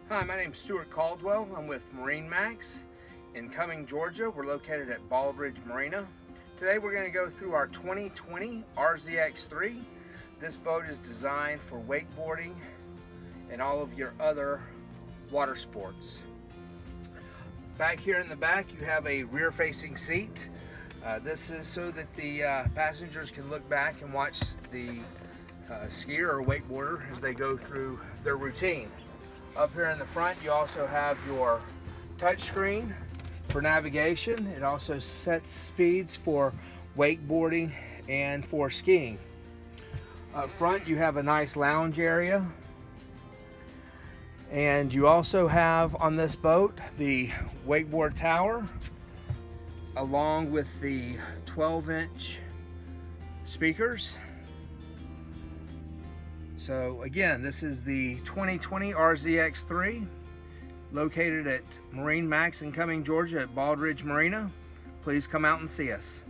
Hi, my name is Stuart Caldwell. I'm with MarineMax in Cumming, Georgia. We're located at Bald Ridge Marina. Today we're going to go through our 2020 RZX3. This boat is designed for wakeboarding and all of your other water sports. Back here in the back you have a rear-facing seat. This is so that the passengers can look back and watch the skier or wakeboarder as they go through their routine. Up here in the front you also have your touch screen for navigation. It also sets speeds for wakeboarding and for skiing. Up front you have a nice lounge area, and you also have on this boat the wakeboard tower along with the 12-inch speakers. So again, this is the 2020 RZX3 located at MarineMax in Cumming, Georgia at Bald Ridge Marina. Please come out and see us.